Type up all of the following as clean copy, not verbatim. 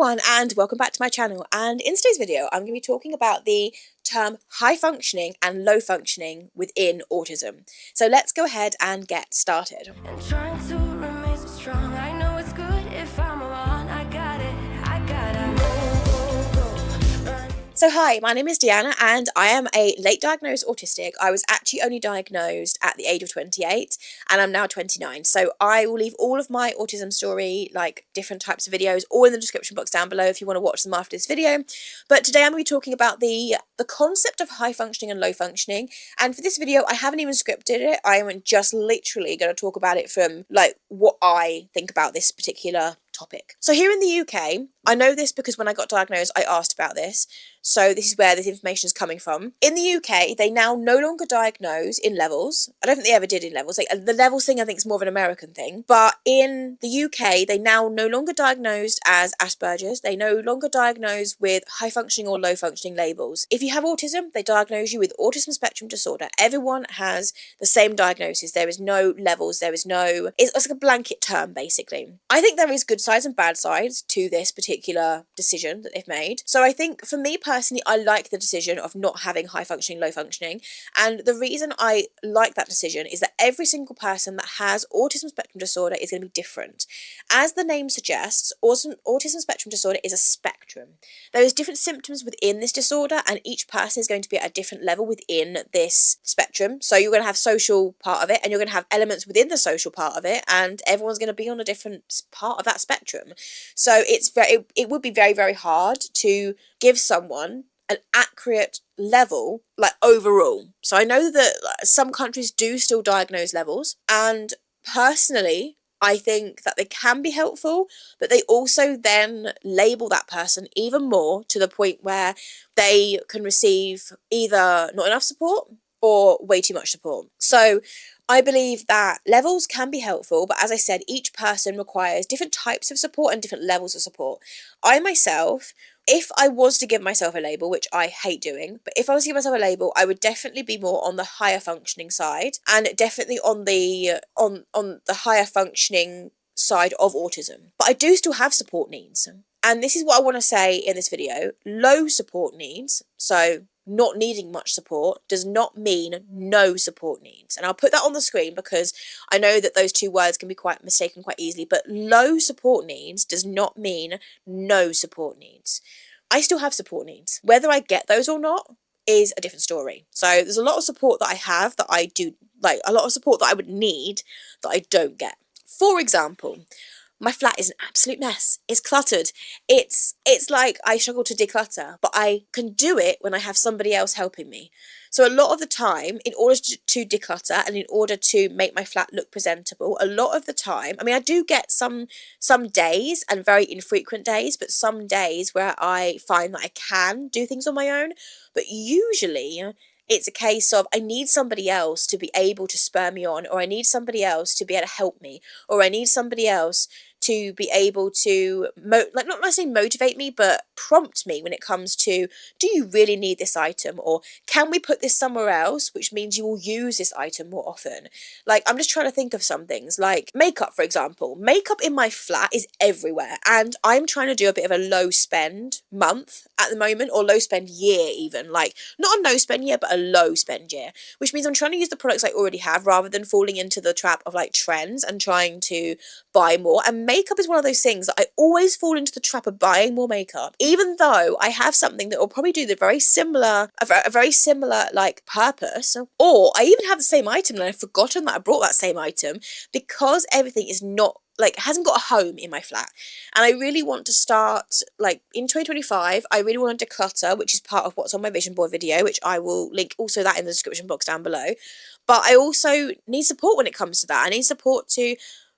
everyone, and welcome back to my channel. And in today's video I'm going to be talking about the term high functioning and low functioning within autism. So let's go ahead and get started. And trying to remain so strong. I know it's good if I'm alone. I got it. So hi, my name is Deanna and I am a late diagnosed autistic. I was actually only diagnosed at the age of 28 and I'm now 29. So I will leave all of my autism story, like different types of videos, all in the description box down below if you want to watch them after this video. But today I'm going to be talking about the concept of high functioning and low functioning. And for this video, I haven't even scripted it. I am just literally going to talk about it from like what I think about this particular topic. So here in the UK, I know this because when I got diagnosed, I asked about this. So this is where this information is coming from. In the UK, they now no longer diagnose in levels. I don't think they ever did in levels. Like, the levels thing, I think, is more of an American thing. But in the UK, they now no longer diagnosed as Asperger's. They no longer diagnose with high functioning or low functioning labels. If you have autism, they diagnose you with autism spectrum disorder. Everyone has the same diagnosis. There is no levels. There is no... It's like a blanket term, basically. I think there is good sides and bad sides to this particular decision that they've made. So I think for me personally, I like the decision of not having high functioning, low functioning. And the reason I like that decision is that every single person that has autism spectrum disorder is going to be different. As the name suggests, autism spectrum disorder is a spectrum. There is different symptoms within this disorder and each person is going to be at a different level within this spectrum. So you're going to have social part of it and you're going to have elements within the social part of it, and everyone's going to be on a different part of that spectrum. So it would be very, very hard to give someone an accurate level, like overall. So I know that some countries do still diagnose levels, and personally I think that they can be helpful, but they also then label that person even more to the point where they can receive either not enough support or way too much support. So I believe that levels can be helpful, but as I said, each person requires different types of support and different levels of support. I myself, if I was to give myself a label, which I hate doing, but if I was to give myself a label, I would definitely be more on the higher functioning side, and definitely on the higher functioning side of autism. But I do still have support needs. And this is what I want to say in this video. Low support needs, so not needing much support, does not mean no support needs. And I'll put that on the screen because I know that those two words can be quite mistaken quite easily. But low support needs does not mean no support needs. I still have support needs. Whether I get those or not is a different story. So there's a lot of support that I have that I do, like a lot of support that I would need that I don't get. For example, my flat is an absolute mess. It's cluttered. It's like I struggle to declutter, but I can do it when I have somebody else helping me. So a lot of the time, in order to declutter and in order to make my flat look presentable, a lot of the time, I mean, I do get some days and very infrequent days, but some days where I find that I can do things on my own. But usually it's a case of I need somebody else to be able to spur me on, or I need somebody else to be able to help me, or I need somebody else to be able to, not necessarily motivate me, but prompt me when it comes to, do you really need this item? Or can we put this somewhere else, which means you will use this item more often? Like, I'm just trying to think of some things, like makeup, for example. Makeup in my flat is everywhere, and I'm trying to do a bit of a low spend month at the moment, or low spend year even, like not a no spend year, but a low spend year, which means I'm trying to use the products I already have rather than falling into the trap of like trends and trying to buy more. And makeup is one of those things that I always fall into the trap of buying more makeup, even though I have something that will probably do a very similar like purpose, or I even have the same item and I've forgotten that I brought that same item because everything is not like hasn't got a home in my flat. And I really want to start, like in 2025, I really want to declutter, which is part of what's on my vision board video, which I will link also that in the description box down below. But I also need support when it comes to that. I need support to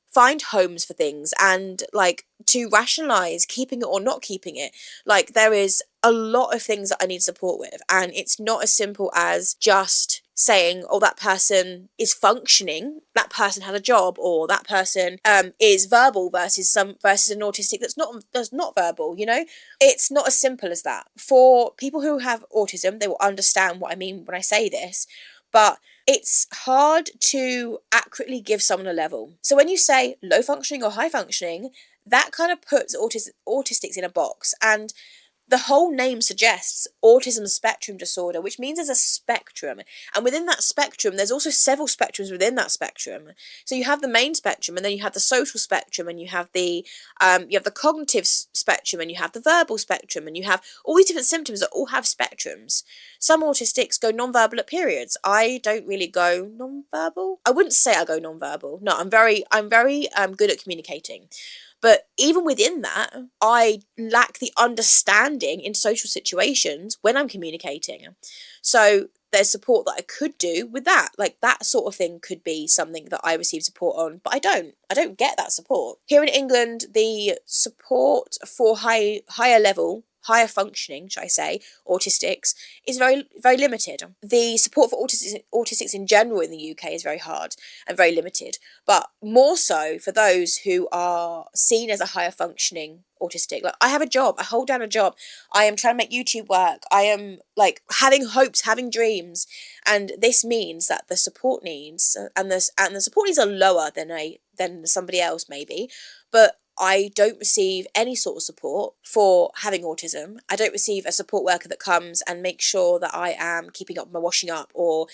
find homes for things and like to rationalize keeping it or not keeping it. Like, there is a lot of things that I need support with, and it's not as simple as just saying, oh, that person is functioning, that person has a job, or that person is verbal versus an autistic that's not verbal, you know? It's not as simple as that. For people who have autism, they will understand what I mean when I say this, but it's hard to accurately give someone a level. So when you say low functioning or high functioning, that kind of puts autistics in a box. And the whole name suggests autism spectrum disorder, which means there's a spectrum. And within that spectrum, there's also several spectrums within that spectrum. So you have the main spectrum, and then you have the social spectrum, and you have the cognitive spectrum, and you have the verbal spectrum, and you have all these different symptoms that all have spectrums. Some autistics go non-verbal at periods. I don't really go non-verbal. I wouldn't say I go non-verbal. No, I'm very good at communicating. But even within that, I lack the understanding in social situations when I'm communicating. So there's support that I could do with that. Like, that sort of thing could be something that I receive support on, but I don't get that support. Here in England, the support for higher functioning, should I say, autistics, is very, very limited. The support for autistics in general in the UK is very hard and very limited, but more so for those who are seen as a higher functioning autistic. Like, I have a job, I hold down a job, I am trying to make YouTube work, I am like having hopes, having dreams, and this means that the support needs and the support needs are lower than somebody else maybe, but I don't receive any sort of support for having autism. I don't receive a support worker that comes and makes sure that I am keeping up my washing up, or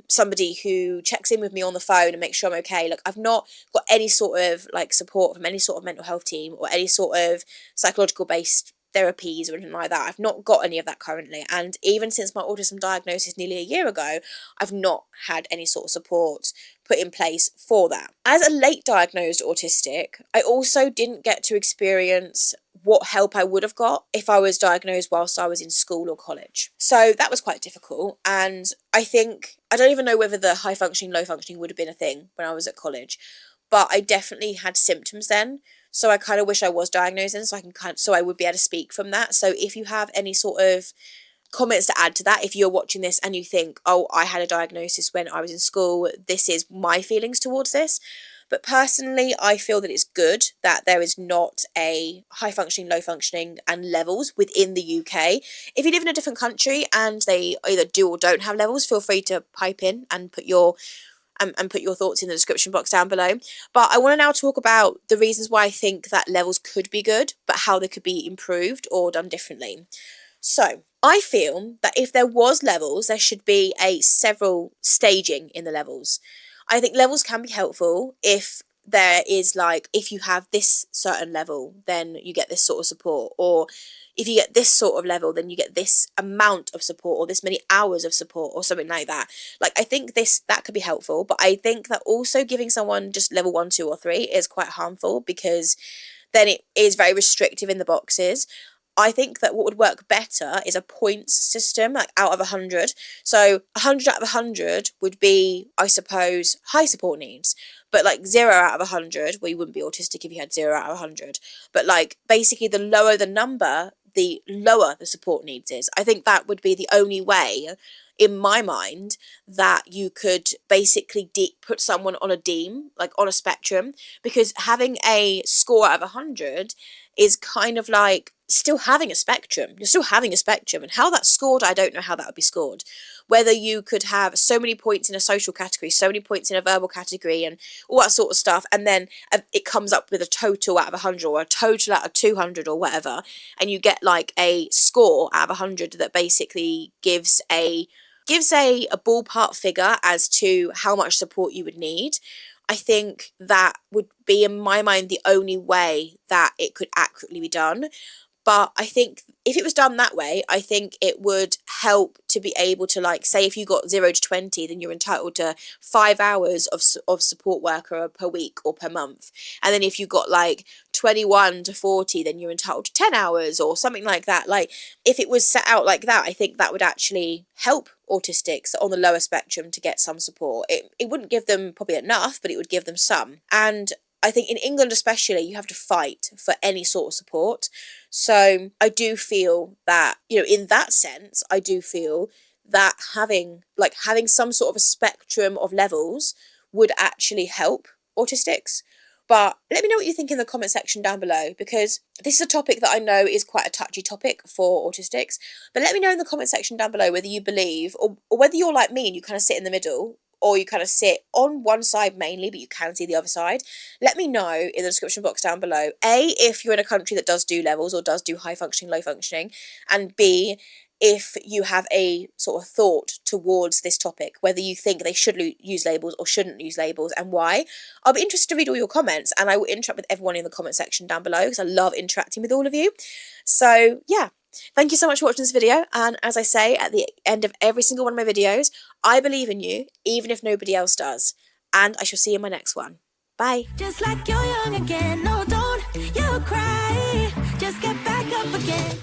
somebody who checks in with me on the phone and makes sure I'm okay. Like, I've not got any sort of like support from any sort of mental health team or any sort of psychological based therapies or anything like that. I've not got any of that currently, and even since my autism diagnosis nearly a year ago, I've not had any sort of support put in place for that. As a late diagnosed autistic, I also didn't get to experience what help I would have got if I was diagnosed whilst I was in school or college. So that was quite difficult, and I don't even know whether the high functioning, low functioning would have been a thing when I was at college, but I definitely had symptoms then. So I kind of wish I was diagnosed then, so I would be able to speak from that. So if you have any sort of comments to add to that, if you're watching this and you think, oh, I had a diagnosis when I was in school, this is my feelings towards this. But personally, I feel that it's good that there is not a high functioning, low functioning and levels within the UK. If you live in a different country and they either do or don't have levels, feel free to pipe in and put your thoughts in the description box down below. But I want to now talk about the reasons why I think that levels could be good, but how they could be improved or done differently. So I feel that if there was levels, there should be a several staging in the levels. I think levels can be helpful if there is like, if you have this certain level, then you get this sort of support, or if you get this sort of level, then you get this amount of support, or this many hours of support, or something like that. Like, I think that could be helpful, but I think that also giving someone just level 1, 2, or 3 is quite harmful, because then it is very restrictive in the boxes. I think that what would work better is a points system, like out of 100. So 100 out of 100 would be, I suppose, high support needs. But like 0 out of 100, well, you wouldn't be autistic if you had 0 out of 100. But like, basically, the lower the number, the lower the support needs is. I think that would be the only way, in my mind, that you could basically put someone on a deem, like on a spectrum, because having a score out of 100 is kind of like still having a spectrum. You're still having a spectrum, and how that's scored, I don't know how that would be scored. Whether you could have so many points in a social category, so many points in a verbal category, and all that sort of stuff, and then it comes up with a total out of 100 or a total out of 200 or whatever, and you get like a score out of 100 that basically gives a ballpark figure as to how much support you would need. I think that would be, in my mind, the only way that it could accurately be done. But I think if it was done that way, I think it would help to be able to, like, say if you got 0 to 20, then you're entitled to 5 hours of support worker per week or per month. And then if you got like 21 to 40, then you're entitled to 10 hours or something like that. Like, if it was set out like that, I think that would actually help autistics on the lower spectrum to get some support. It wouldn't give them probably enough, but it would give them some. And I think in England especially, you have to fight for any sort of support. So I do feel that, in that sense, I do feel that having some sort of a spectrum of levels would actually help autistics. But let me know what you think in the comment section down below, because this is a topic that I know is quite a touchy topic for autistics. But let me know in the comment section down below whether you believe, or whether you're like me and you kind of sit in the middle, or you kind of sit on one side mainly, but you can see the other side, let me know in the description box down below. A, if you're in a country that does do levels or does do high functioning, low functioning, and B, if you have a sort of thought towards this topic, whether you think they should use labels or shouldn't use labels, and why. I'll be interested to read all your comments, and I will interact with everyone in the comment section down below because I love interacting with all of you. So yeah, thank you so much for watching this video, and as I say at the end of every single one of my videos, I believe in you even if nobody else does, and I shall see you in my next one. Bye. Just like you're young again, no, don't you cry. Just get back up again.